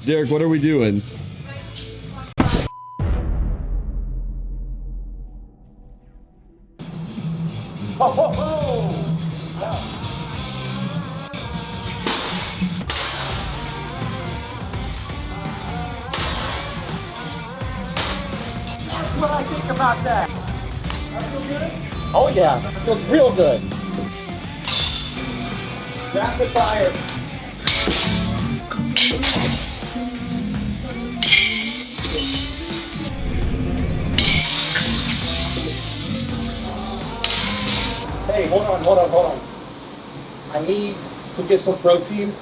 Derek, what are we doing? Ho, ho, ho! That's what I think about that. That feel good? Oh yeah, that feels real good. Rapid fire. Hey, hold on. I need to get some protein.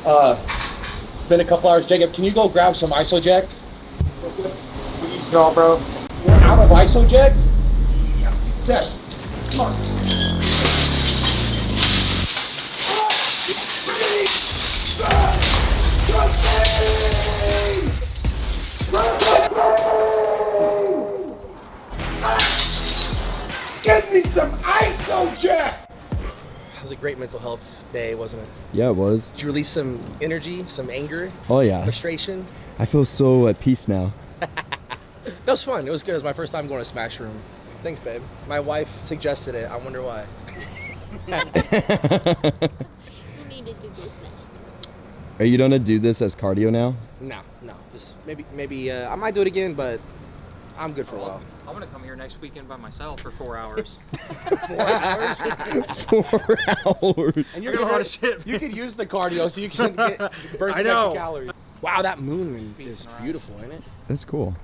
It's been a couple hours. Jacob, can you go grab some Isoject? Please go, bro. We're out of Isoject? Yeah. Yes. Come on. Get me some Isoject! That was a great mental health day, wasn't it? Yeah, it was. Did you release some energy, some anger? Oh yeah. Frustration? I feel so at peace now. That was fun. It was good. It was my first time going to Smash Room. Thanks, babe. My wife suggested it. I wonder why. You needed to do Smash. Are you gonna do this as cardio now? No. Just maybe I might do it again, but I'm good for a while. I'm gonna come here next weekend by myself for 4 hours. 4 hours? 4 hours. And I got a lot of shit. You could use the cardio so you can burn some extra calories. Wow, that moon is beautiful, isn't it? That's cool.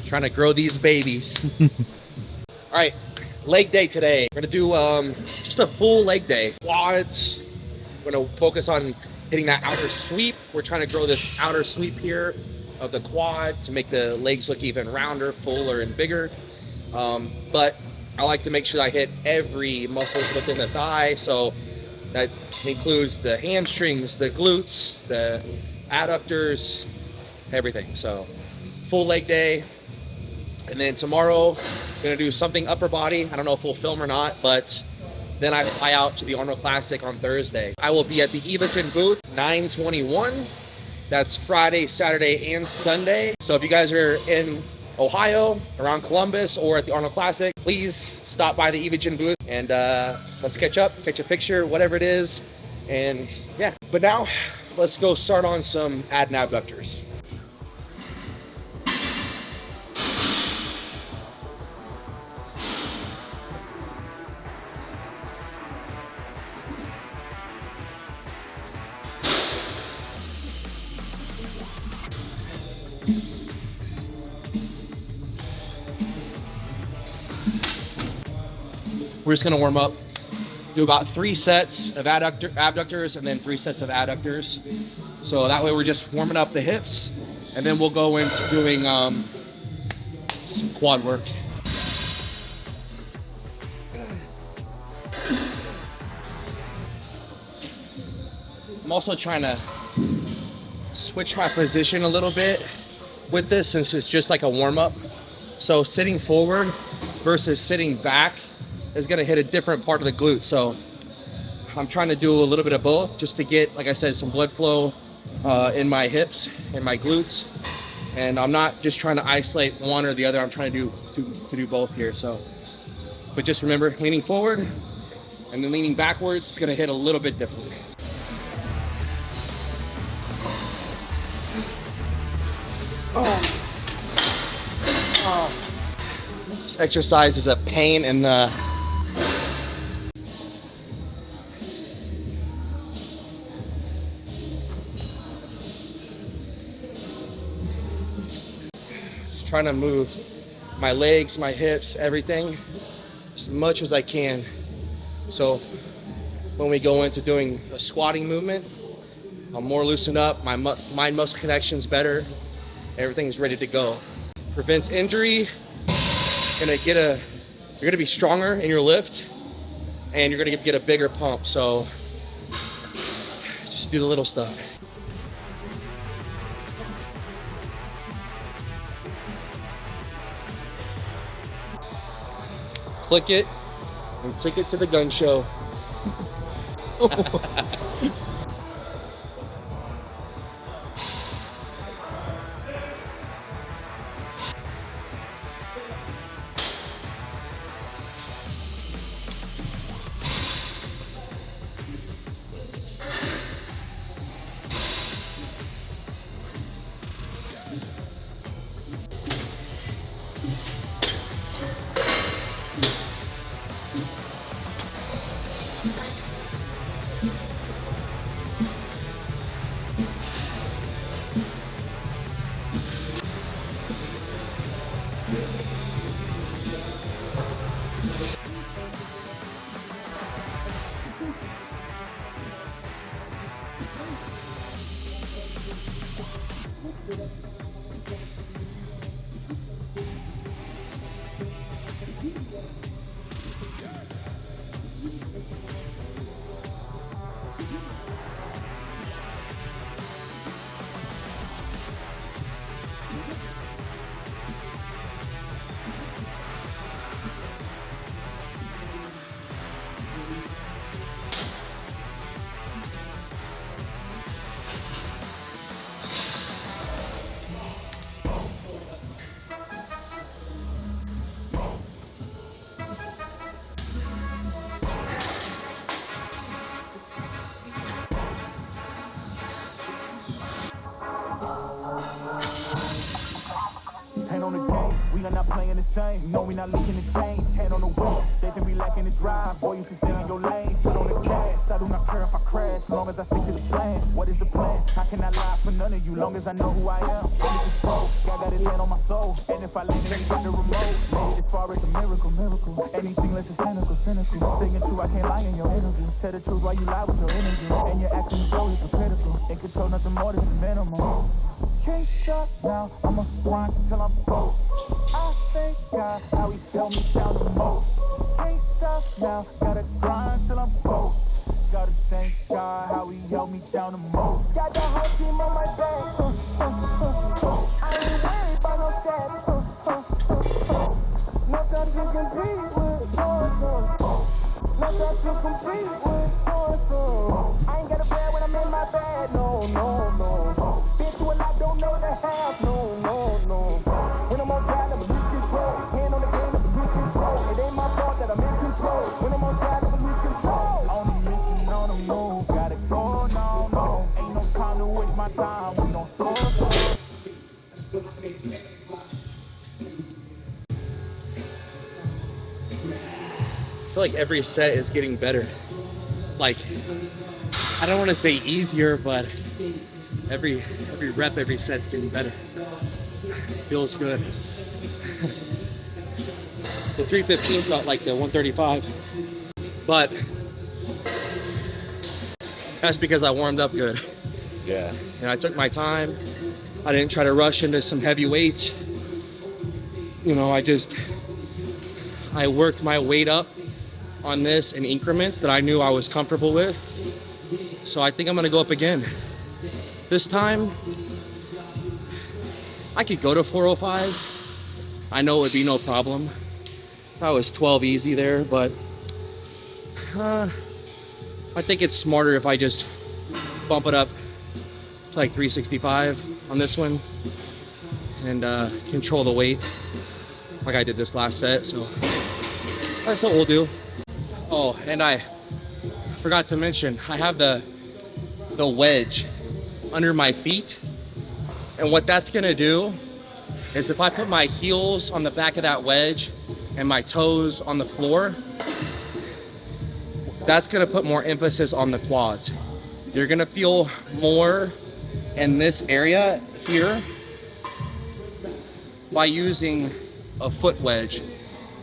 Trying to grow these babies. All right, leg day today. We're gonna do just a full leg day. Quads. We're gonna focus on hitting that outer sweep. We're trying to grow this outer sweep here of the quad to make the legs look even rounder, fuller, and bigger. But I like to make sure I hit every muscle within the thigh. So that includes the hamstrings, the glutes, the adductors, everything. So full leg day. And then tomorrow, gonna do something upper body. I don't know if we'll film or not, but then I fly out to the Arnold Classic on Thursday. I will be at the Evaton booth, 9/21. That's Friday, Saturday, and Sunday. So if you guys are in Ohio, around Columbus, or at the Arnold Classic, please stop by the Evaton booth and let's catch up, catch a picture, whatever it is. And yeah, but now let's go start on some ad and abductors. We're just gonna warm up, do about 3 sets of abductors and then 3 sets of adductors. So that way we're just warming up the hips, and then we'll go into doing some quad work. I'm also trying to switch my position a little bit with this since it's just like a warm up. So sitting forward versus sitting back is gonna hit a different part of the glute. So I'm trying to do a little bit of both just to get, like I said, some blood flow in my hips and my glutes. And I'm not just trying to isolate one or the other. I'm trying to do both here. So, but just remember, leaning forward and then leaning backwards is gonna hit a little bit differently. This exercise is a pain in the just trying to move my legs, my hips, everything as much as I can. So when we go into doing a squatting movement, I'm more loosened up, my mind muscle connection's better, everything's ready to go. Prevents injury. You're gonna be stronger in your lift, and you're gonna get a bigger pump. So just do the little stuff. click it, and take it to the gun show. On the game, we are not playing the same. No, we not looking to change. Hand on the wheel, they think we lacking the drive. Boy, you should stay in your lane. Put on the gas, I do not care if I crash, as long as I stick to the plan. What is the plan? I cannot lie for none of you, long as I know who I am. God got his hand on my soul, and if I lean it, he got the remote. Made as far as a miracle. Anything less is cynical. Singing true, I can't lie in your interview. Tell the truth while you lie with your interview. And your actions so hypocritical. In control, nothing more than the minimum. Can't stop now, I'ma grind till I'm broke. I thank God how he held me down the most. Can't stop now, gotta grind till I'm broke. Gotta thank God how he held me down the most. Got the whole team on my back. I ain't worried about no stats. No time to compete with so-and-so. No time to compete with so-and-so. I ain't got a bad when I'm in my bed, no. Been through a lot, don't know the half, no. When I'm on trial, I'm in control. Hand on the game, I'm in control. It ain't my fault that I'm in control. When I'm on trial, I'm in control. On the mission, on the move, gotta go, no. Ain't no time to waste my time, we don't score. I feel like every set is getting better. Like, I don't want to say easier, but every rep, every set's getting better. Feels good. The 315 felt like the 135, but that's because I warmed up good. Yeah. And I took my time. I didn't try to rush into some heavy weights. You know, I worked my weight up on this in increments that I knew I was comfortable with. So I think I'm gonna go up again. This time, I could go to 405. I know it would be no problem. I was 12 easy there, but I think it's smarter if I just bump it up to like 365 on this one and control the weight like I did this last set. So that's what we'll do. Oh, and I forgot to mention, I have the wedge under my feet. And what that's gonna do is if I put my heels on the back of that wedge and my toes on the floor, that's gonna put more emphasis on the quads. You're gonna feel more in this area here by using a foot wedge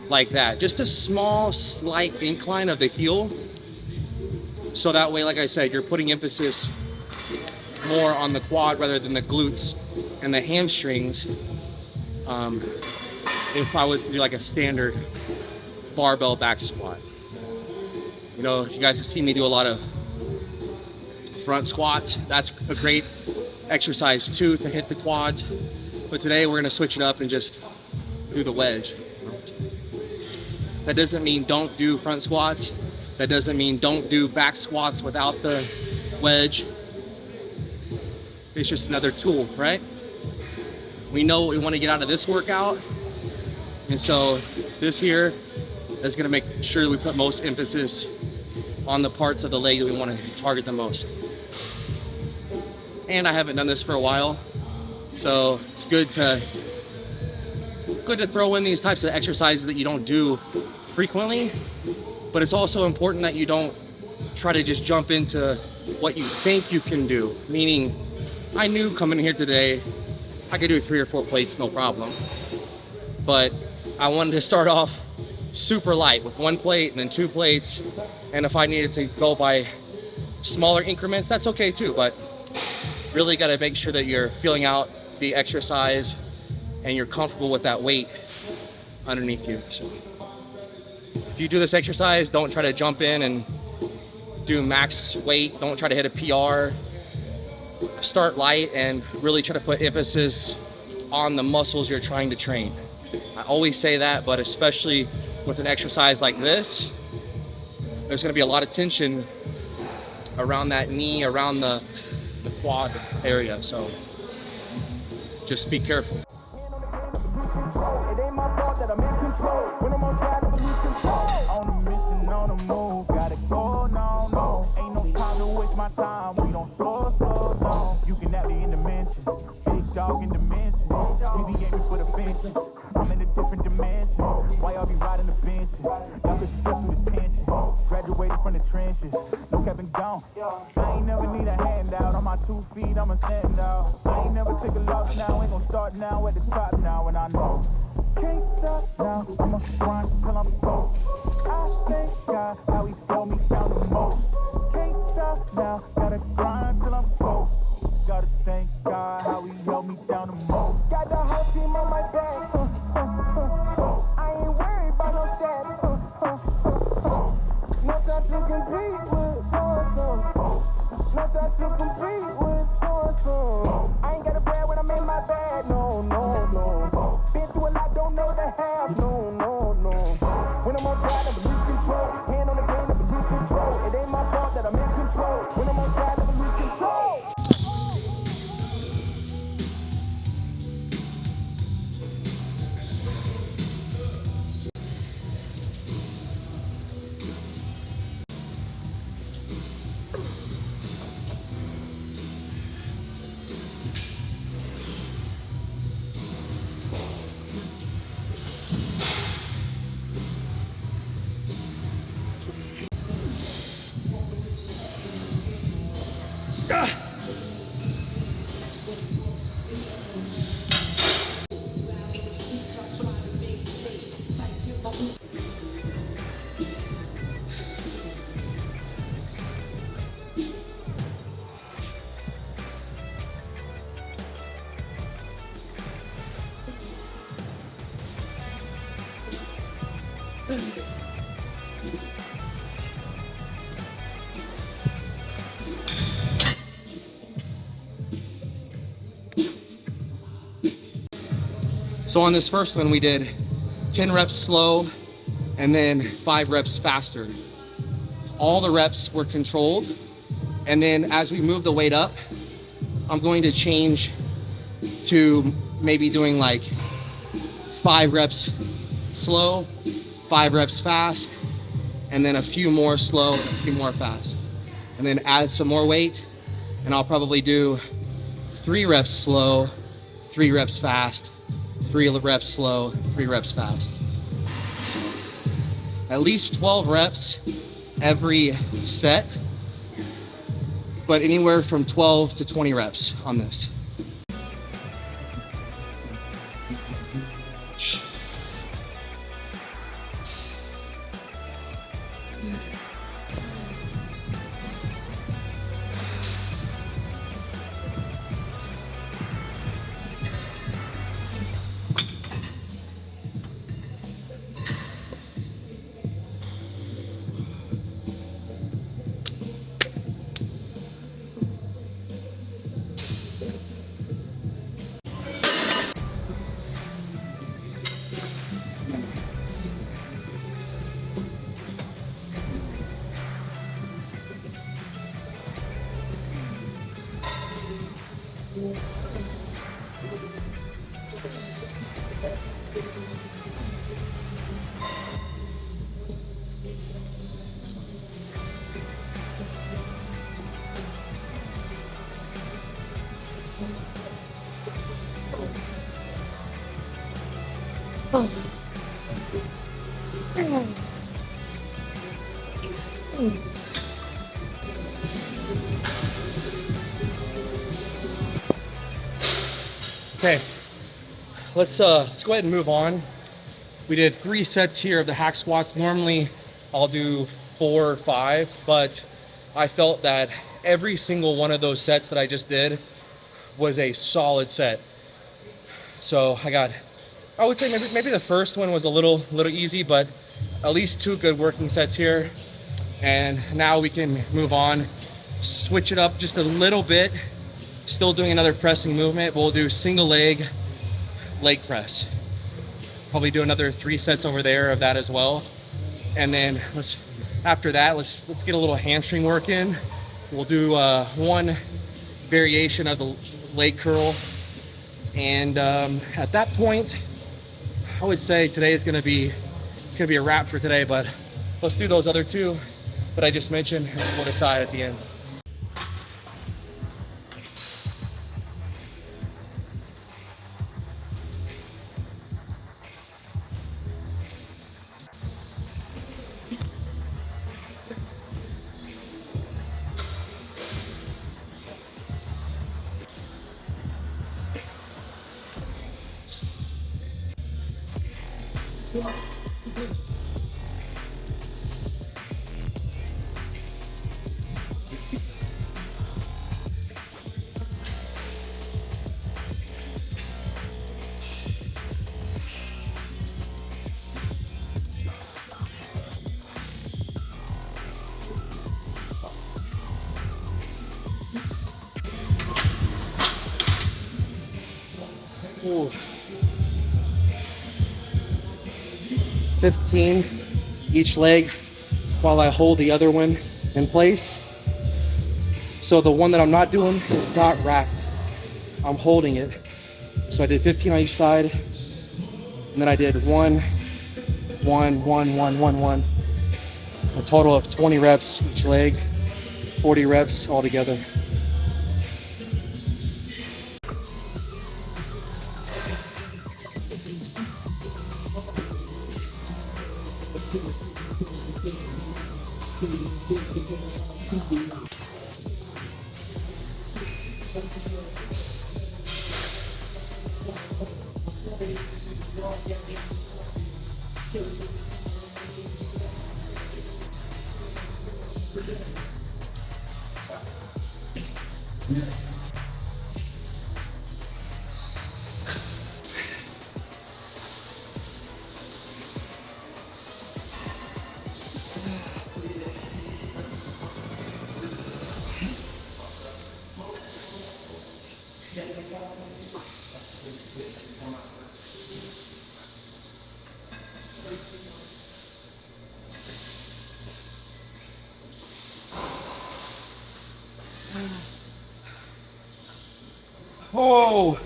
like that. Just a small, slight incline of the heel. So that way, like I said, you're putting emphasis more on the quad rather than the glutes and the hamstrings. If I was to do like a standard barbell back squat. You know, you guys have seen me do a lot of front squats. That's a great exercise too to hit the quads. But today we're gonna switch it up and just do the wedge. That doesn't mean don't do front squats. That doesn't mean don't do back squats without the wedge. It's just another tool, right? We know what we want to get out of this workout. And so this here is going to make sure we put most emphasis on the parts of the leg that we want to target the most. And I haven't done this for a while, so it's good to throw in these types of exercises that you don't do frequently, but it's also important that you don't try to just jump into what you think you can do. Meaning, I knew coming here today I could do 3 or 4 plates, no problem. But I wanted to start off super light with 1 plate and then 2 plates. And if I needed to go by smaller increments, that's okay too. But really got to make sure that you're feeling out the exercise and you're comfortable with that weight underneath you. So if you do this exercise, don't try to jump in and do max weight. Don't try to hit a PR. Start light and really try to put emphasis on the muscles you're trying to train. I always say that, but especially with an exercise like this, there's going to be a lot of tension around that knee, around the quad area. So just be careful. It ain't my fault that I'm in control. When I'm on track, I lose control. On a mission, on the move, gotta go, no. Ain't no time to waste my time. We don't slow down. You can have the intervention, big dog in dimension. We be aiming for the fences. I'm in a different dimension. Why y'all be riding the benches? Y'all get stressed with attention. Graduated from the trenches. No Kevin gone. I ain't never need a handout. On my 2 feet, I'm a standout. I ain't never take a loss now. Ain't gonna start now at the top now. And I know can't stop now. I'ma grind till I'm broke. I thank God how he held me down the most. Can't stop now. Gotta grind till I'm broke. Gotta thank God how he held me down the most. Got the whole team on my back. I ain't worried about no stats. No time to compete with so-and-so. No time to compete with so-and-so. I ain't got a brand when I'm in my bag. No. Been through a lot, don't know the half. No. When I'm on track, I lose control. Hand on the game, I lose control. It ain't my fault that I'm in control. When I'm on track, I lose control. So on this first one, we did 10 reps slow and then 5 reps faster. All the reps were controlled. And then as we move the weight up, I'm going to change to maybe doing like 5 reps slow, 5 reps fast, and then a few more slow, a few more fast. And then add some more weight, and I'll probably do 3 reps slow, 3 reps fast, 3 reps slow, 3 reps fast. So at least 12 reps every set, but anywhere from 12 to 20 reps on this. Okay, let's go ahead and move on. We did 3 sets here of the hack squats. Normally I'll do 4 or 5, but I felt that every single one of those sets that I just did was a solid set. So I would say maybe the first one was a little easy, but at least 2 good working sets here. And now we can move on, switch it up just a little bit. Still doing another pressing movement. We'll do single leg press. Probably do another 3 sets over there of that as well. And then after that, let's get a little hamstring work in. We'll do 1 variation of the leg curl. And at that point, I would say today is gonna be a wrap for today, but let's do those other 2 that I just mentioned, and we'll decide at the end. Ooh. 15 each leg while I hold the other one in place. So the one that I'm not doing is not racked. I'm holding it. So I did 15 on each side, and then I did 1, 1, 1, 1, 1, 1. A total of 20 reps each leg, 40 reps altogether. Oh!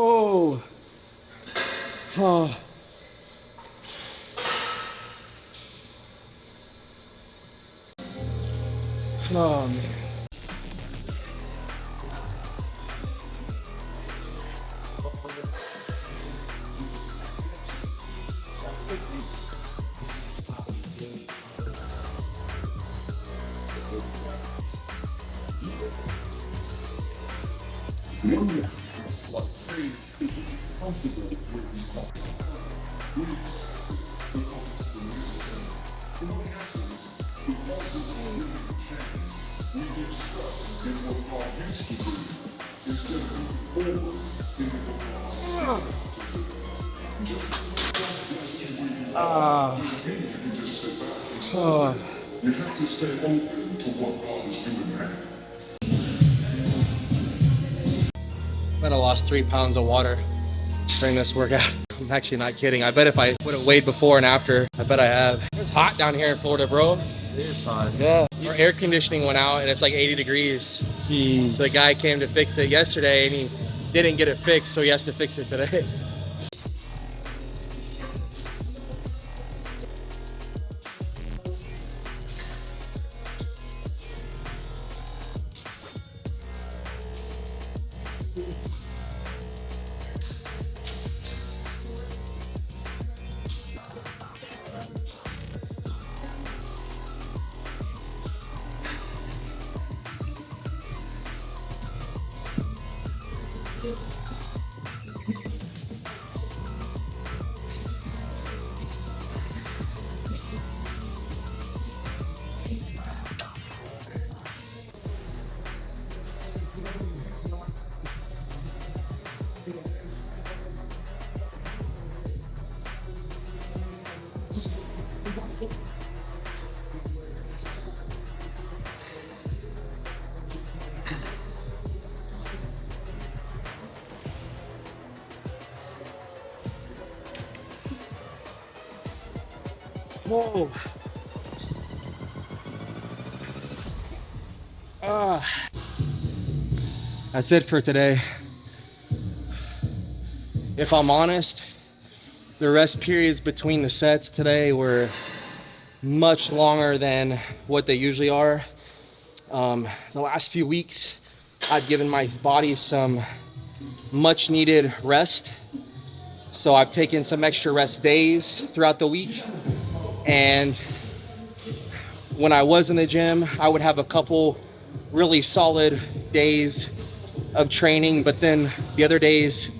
Oh! Oh! Oh man. You have to stay open to what God is doing, man. I bet I lost 3 pounds of water during this workout. I'm actually not kidding. I bet if I would have weighed before and after, I bet I have. It's hot down here in Florida, bro. It is hot. Yeah. Our air conditioning went out and it's like 80 degrees. Jeez. So the guy came to fix it yesterday and he didn't get it fixed, so he has to fix it today. Whoa. That's it for today. If I'm honest, the rest periods between the sets today were much longer than what they usually are. The last few weeks, I've given my body some much needed rest. So I've taken some extra rest days throughout the week. And when I was in the gym, I would have a couple really solid days of training, but then the other days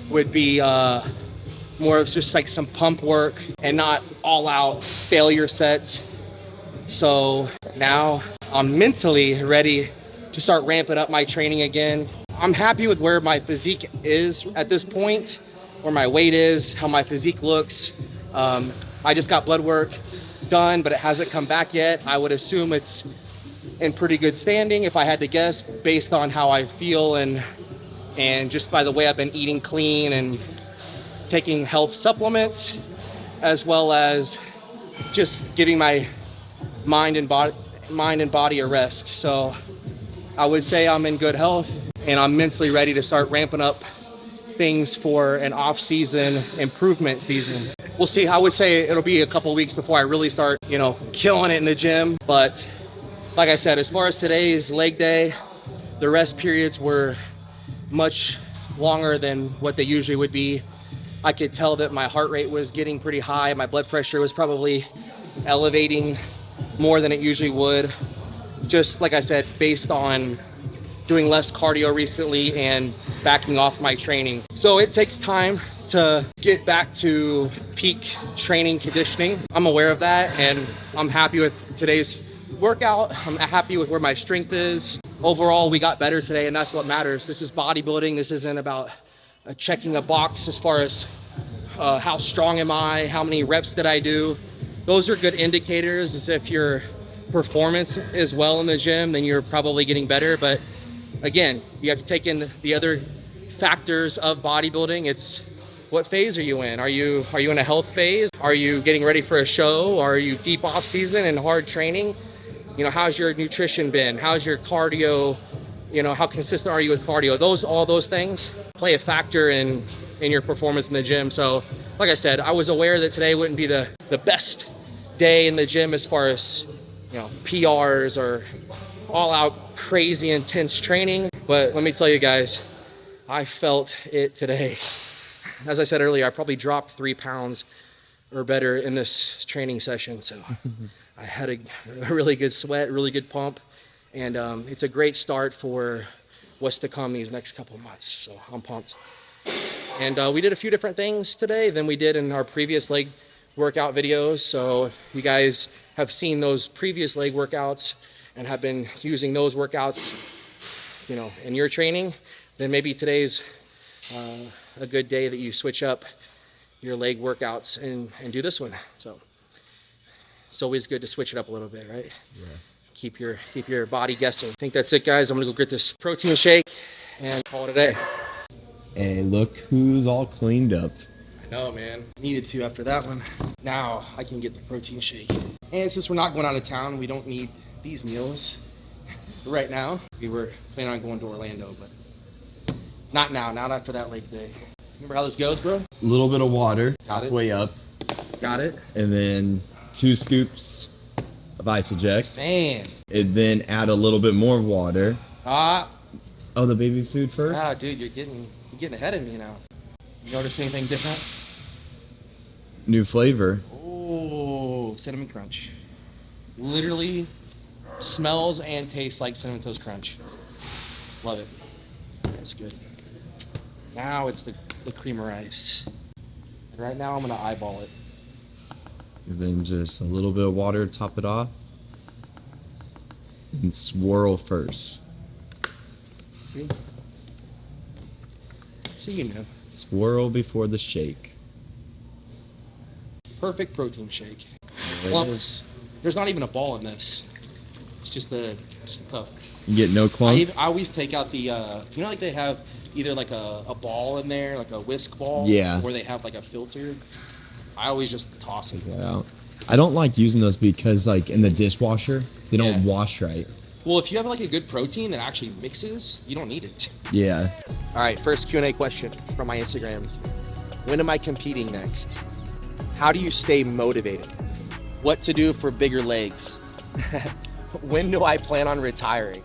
would be more of just like some pump work and not all out failure sets. So now I'm mentally ready to start ramping up my training again. I'm happy with where my physique is at this point, where my weight is, how my physique looks. I just got blood work done, but it hasn't come back yet. I would assume it's in pretty good standing if I had to guess, based on how I feel and just by the way I've been eating clean and taking health supplements, as well as just giving my mind and body a rest. So I would say I'm in good health and I'm mentally ready to start ramping up things for an off-season improvement season. We'll see. I would say it'll be a couple weeks before I really start, killing it in the gym. But like I said, as far as today's leg day, the rest periods were much longer than what they usually would be. I could tell that my heart rate was getting pretty high. My blood pressure was probably elevating more than it usually would. Just like I said, based on doing less cardio recently and backing off my training. So it takes time to get back to peak training conditioning. I'm aware of that and I'm happy with today's workout. I'm happy with where my strength is. Overall, we got better today and that's what matters. This is bodybuilding. This isn't about checking a box as far as how strong am I, how many reps did I do. Those are good indicators. As if your performance is well in the gym, then you're probably getting better. But again, you have to take in the other factors of bodybuilding. It's what phase are you in? Are you in a health phase? Are you getting ready for a show? Are you deep off season and hard training? How's your nutrition been? How's your cardio? How consistent are you with cardio? All those things play a factor in your performance in the gym. So like I said, I was aware that today wouldn't be the best day in the gym as far as PRs or all out crazy intense training. But let me tell you guys, I felt it today. As I said earlier, I probably dropped 3 pounds or better in this training session. So I had a really good sweat, really good pump. And it's a great start for what's to come these next couple of months. So I'm pumped. And we did a few different things today than we did in our previous leg workout videos. So if you guys have seen those previous leg workouts and have been using those workouts, in your training, then maybe today's a good day that you switch up your leg workouts and do this one. So It's always good to switch it up a little bit, right? Yeah. Keep your body guessing. I think that's it, guys. I'm gonna go get this protein shake and call it a day. Hey, look who's all cleaned up. I know, man. Needed to after that one. Now I can get the protein shake. And since we're not going out of town, we don't need these meals right now. We were planning on going to Orlando, but not now. Not after that leg day. Remember how this goes, bro? A little bit of water, Got it. halfway up, Got it? and then 2 scoops of Isoject, Man. and then add a little bit more water. Ah. Oh, the baby food first? Wow, dude, you're getting ahead of me now. You notice anything different? New flavor. Oh, cinnamon crunch. Literally smells and tastes like Cinnamon Toast Crunch. Love it. That's good. Now it's the cream of rice. And right now I'm gonna eyeball it. And then just a little bit of water to top it off. And swirl first. See? See, you know. Swirl before the shake. Perfect protein shake. There it Clumps. There's not even a ball in this. It's just a cup. You get no clumps? I always take out the, you know, like they have either like a ball in there, like a whisk ball. Yeah. Where they have like a filter. I always just toss it. Yeah. I don't like using those because, like, in the dishwasher, they don't wash right. Well, if you have like a good protein that actually mixes, you don't need it. Yeah. All right, first Q&A question from my Instagram. When am I competing next? How do you stay motivated? What to do for bigger legs? When do I plan on retiring?